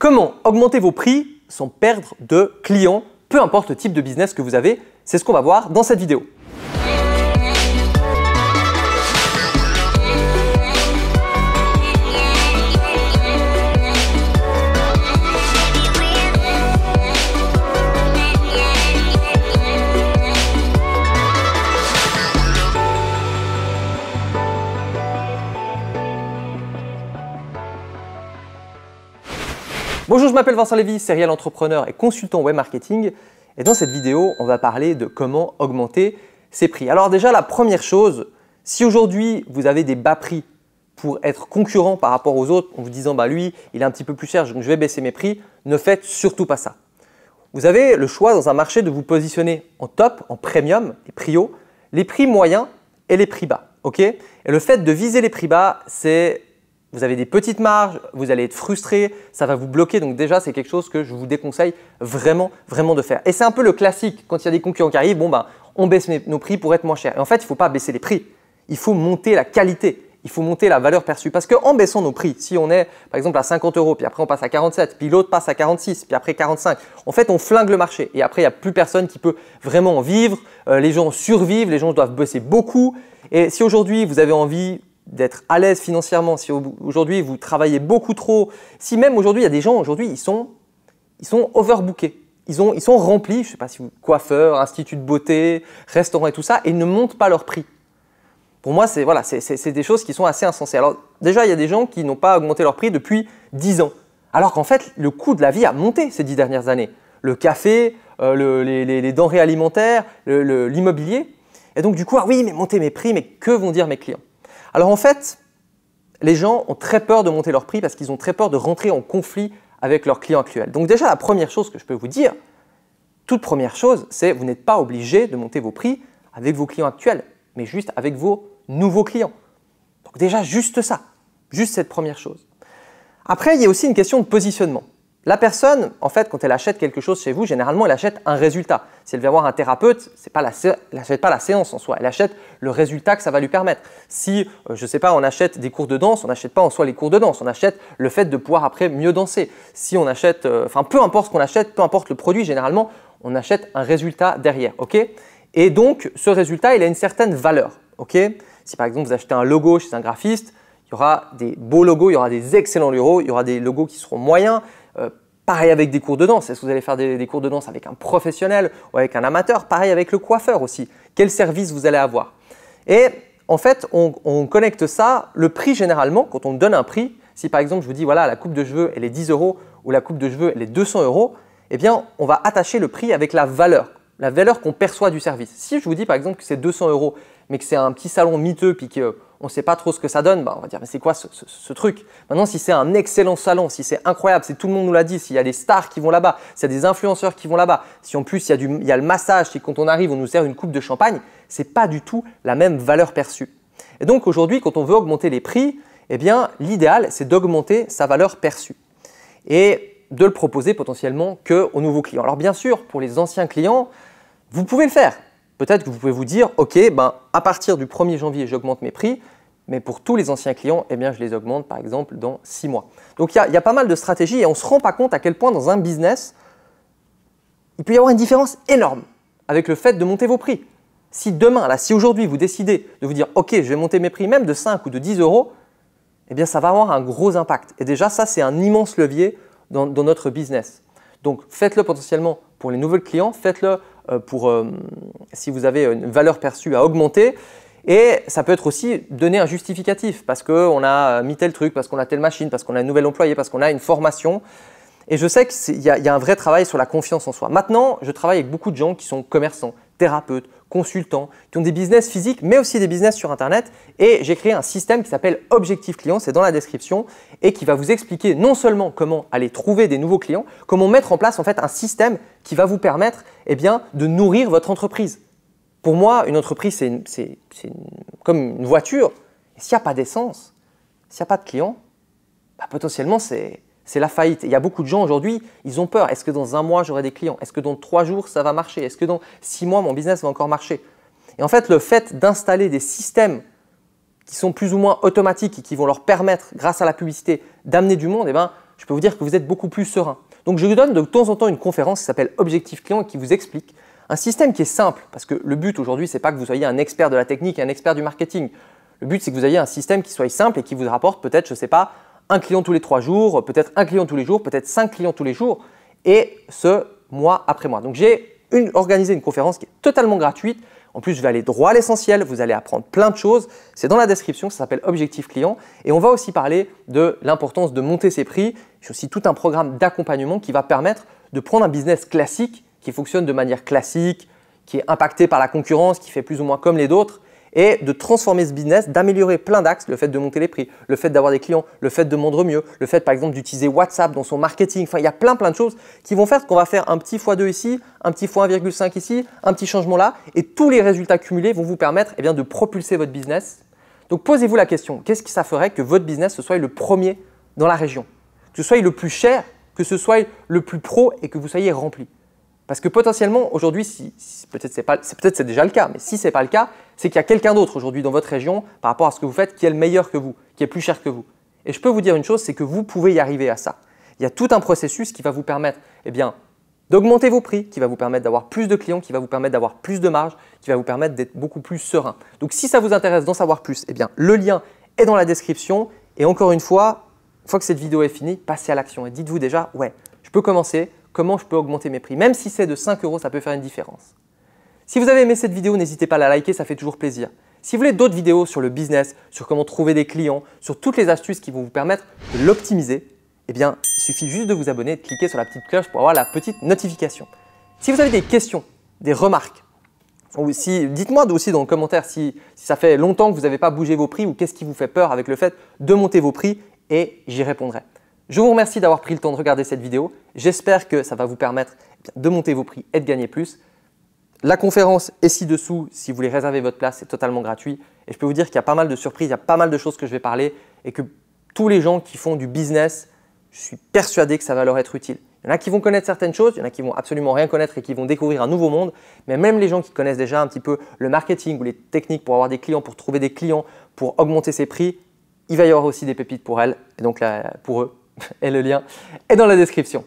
Comment augmenter vos prix sans perdre de clients, peu importe le type de business que vous avez? C'est ce qu'on va voir dans cette vidéo. Bonjour, je m'appelle Vincent Lévy, serial entrepreneur et consultant web marketing. Et dans cette vidéo, on va parler de comment augmenter ses prix. Alors déjà, la première chose, si aujourd'hui vous avez des bas prix pour être concurrent par rapport aux autres, en vous disant bah lui, il est un petit peu plus cher, donc je vais baisser mes prix, ne faites surtout pas ça. Vous avez le choix dans un marché de vous positionner en top, en premium, les prix hauts, les prix moyens et les prix bas. Et le fait de viser les prix bas, c'est vous avez des petites marges, vous allez être frustré, ça va vous bloquer. Donc déjà, c'est quelque chose que je vous déconseille vraiment de faire. Et c'est un peu le classique quand il y a des concurrents qui arrivent, bon ben, on baisse nos prix pour être moins cher. Et en fait, il ne faut pas baisser les prix, il faut monter la qualité, il faut monter la valeur perçue. Parce qu'en baissant nos prix, si on est par exemple à 50 €, puis après on passe à 47, puis l'autre passe à 46, puis après 45, en fait on flingue le marché. Et après, il n'y a plus personne qui peut vraiment en vivre, les gens survivent, les gens doivent bosser beaucoup. Et si aujourd'hui vous avez envie d'être à l'aise financièrement, si aujourd'hui vous travaillez beaucoup trop, si même aujourd'hui il y a des gens aujourd'hui ils sont overbookés, ils sont remplis, je ne sais pas si vous coiffeurs, institut de beauté, restaurants et tout ça, et ils ne montent pas leur prix. Pour moi, c'est des choses qui sont assez insensées. Alors déjà, il y a des gens qui n'ont pas augmenté leur prix depuis 10 ans, alors qu'en fait le coût de la vie a monté ces 10 dernières années. Le café, les denrées alimentaires, l'immobilier. Et donc du coup, ah oui, mais monter mes prix, mais que vont dire mes clients? Alors en fait, les gens ont très peur de monter leur prix parce qu'ils ont très peur de rentrer en conflit avec leurs clients actuels. Donc déjà, la première chose que je peux vous dire, toute première chose, c'est vous n'êtes pas obligé de monter vos prix avec vos clients actuels, mais juste avec vos nouveaux clients. Donc déjà, juste ça, juste cette première chose. Après, il y a aussi une question de positionnement. La personne, en fait, quand elle achète quelque chose chez vous, généralement, elle achète un résultat. Si elle vient voir un thérapeute, elle n'achète pas la séance en soi, elle achète le résultat que ça va lui permettre. Si, je ne sais pas, on achète des cours de danse, on n'achète pas en soi les cours de danse, on achète le fait de pouvoir après mieux danser. Si on achète, peu importe ce qu'on achète, peu importe le produit, généralement, on achète un résultat derrière. Et donc, ce résultat, il a une certaine valeur. Si par exemple, vous achetez un logo chez un graphiste, il y aura des beaux logos, il y aura des excellents logos, il y aura des logos qui seront moyens. Pareil avec des cours de danse. Est-ce que vous allez faire des cours de danse avec un professionnel ou avec un amateur? Pareil avec le coiffeur aussi. Quel service vous allez avoir? Et en fait, on connecte ça, le prix généralement, quand on donne un prix, si par exemple je vous dis voilà la coupe de cheveux elle est 10 € ou la coupe de cheveux elle est 200 €, eh bien on va attacher le prix avec la valeur qu'on perçoit du service. Si je vous dis par exemple que c'est 200 € mais que c'est un petit salon miteux puis qu'on ne sait pas trop ce que ça donne, on va dire mais c'est quoi ce truc? Maintenant, si c'est un excellent salon, si c'est incroyable, si tout le monde nous l'a dit, s'il y a des stars qui vont là-bas, s'il y a des influenceurs qui vont là-bas, si en plus il y a le massage, si quand on arrive on nous sert une coupe de champagne, ce n'est pas du tout la même valeur perçue. Et donc aujourd'hui, quand on veut augmenter les prix, eh bien l'idéal c'est d'augmenter sa valeur perçue et de le proposer potentiellement qu'aux nouveaux clients. Alors bien sûr, pour les anciens clients, vous pouvez le faire. Peut-être que vous pouvez vous dire, ok, à partir du 1er janvier, j'augmente mes prix, mais pour tous les anciens clients, eh bien, je les augmente par exemple dans 6 mois. Donc, il y a pas mal de stratégies et on ne se rend pas compte à quel point dans un business, il peut y avoir une différence énorme avec le fait de monter vos prix. Si demain, si aujourd'hui, vous décidez de vous dire, ok, je vais monter mes prix même de 5 ou de 10 €, eh bien, ça va avoir un gros impact. Et déjà, ça, c'est un immense levier dans notre business. Donc, faites-le potentiellement pour les nouveaux clients, faites-le si vous avez une valeur perçue à augmenter. Et ça peut être aussi donner un justificatif parce qu'on a mis tel truc, parce qu'on a telle machine, parce qu'on a un nouvel employé, parce qu'on a une formation. Et je sais qu'il y a un vrai travail sur la confiance en soi. Maintenant, je travaille avec beaucoup de gens qui sont commerçants, thérapeutes, consultants, qui ont des business physiques, mais aussi des business sur Internet. Et j'ai créé un système qui s'appelle Objectif Client, c'est dans la description, et qui va vous expliquer non seulement comment aller trouver des nouveaux clients, comment mettre en place en fait un système qui va vous permettre de nourrir votre entreprise. Pour moi, une entreprise, c'est comme une voiture. S'il n'y a pas d'essence, s'il n'y a pas de clients, potentiellement, c'est la faillite. Et il y a beaucoup de gens aujourd'hui, ils ont peur. Est-ce que dans 1 mois, j'aurai des clients? Est-ce que dans 3 jours, ça va marcher? Est-ce que dans 6 mois, mon business va encore marcher? Et en fait, le fait d'installer des systèmes qui sont plus ou moins automatiques et qui vont leur permettre, grâce à la publicité, d'amener du monde, je peux vous dire que vous êtes beaucoup plus serein. Donc je vous donne de temps en temps une conférence qui s'appelle Objectif Client et qui vous explique un système qui est simple, parce que le but aujourd'hui, ce n'est pas que vous soyez un expert de la technique et un expert du marketing. Le but, c'est que vous ayez un système qui soit simple et qui vous rapporte peut-être, je ne sais pas, un client tous les 3 jours, peut-être un client tous les jours, peut-être 5 clients tous les jours, et ce, mois après mois. Donc j'ai organisé une conférence qui est totalement gratuite. En plus, je vais aller droit à l'essentiel, vous allez apprendre plein de choses. C'est dans la description, ça s'appelle Objectif Client. Et on va aussi parler de l'importance de monter ses prix. J'ai aussi tout un programme d'accompagnement qui va permettre de prendre un business classique, qui fonctionne de manière classique, qui est impacté par la concurrence, qui fait plus ou moins comme les autres, et de transformer ce business, d'améliorer plein d'axes, le fait de monter les prix, le fait d'avoir des clients, le fait de vendre mieux, le fait par exemple d'utiliser WhatsApp dans son marketing. Enfin, il y a plein de choses qui vont faire qu'on va faire un petit x2 ici, un petit x1,5 ici, un petit changement là, et tous les résultats cumulés vont vous permettre de propulser votre business. Donc posez-vous la question, qu'est-ce que ça ferait que votre business ce soit le premier dans la région, que ce soit le plus cher, que ce soit le plus pro et que vous soyez rempli? Parce que potentiellement, aujourd'hui, peut-être c'est déjà le cas, mais si ce n'est pas le cas, c'est qu'il y a quelqu'un d'autre aujourd'hui dans votre région par rapport à ce que vous faites qui est le meilleur que vous, qui est plus cher que vous. Et je peux vous dire une chose, c'est que vous pouvez y arriver à ça. Il y a tout un processus qui va vous permettre d'augmenter vos prix, qui va vous permettre d'avoir plus de clients, qui va vous permettre d'avoir plus de marge, qui va vous permettre d'être beaucoup plus serein. Donc si ça vous intéresse d'en savoir plus, le lien est dans la description. Et encore une fois que cette vidéo est finie, passez à l'action et dites-vous déjà, ouais, je peux commencer. Comment je peux augmenter mes prix? Même si c'est de 5 €, ça peut faire une différence. Si vous avez aimé cette vidéo, n'hésitez pas à la liker, ça fait toujours plaisir. Si vous voulez d'autres vidéos sur le business, sur comment trouver des clients, sur toutes les astuces qui vont vous permettre de l'optimiser, il suffit juste de vous abonner et de cliquer sur la petite cloche pour avoir la petite notification. Si vous avez des questions, des remarques, dites-moi aussi dans le commentaire si ça fait longtemps que vous n'avez pas bougé vos prix ou qu'est-ce qui vous fait peur avec le fait de monter vos prix et j'y répondrai. Je vous remercie d'avoir pris le temps de regarder cette vidéo. J'espère que ça va vous permettre de monter vos prix et de gagner plus. La conférence est ci-dessous. Si vous voulez réserver votre place, c'est totalement gratuit. Et je peux vous dire qu'il y a pas mal de surprises, il y a pas mal de choses que je vais parler et que tous les gens qui font du business, je suis persuadé que ça va leur être utile. Il y en a qui vont connaître certaines choses, il y en a qui vont absolument rien connaître et qui vont découvrir un nouveau monde. Mais même les gens qui connaissent déjà un petit peu le marketing ou les techniques pour avoir des clients, pour trouver des clients, pour augmenter ses prix, il va y avoir aussi des pépites pour elles et donc pour eux. Et le lien est dans la description.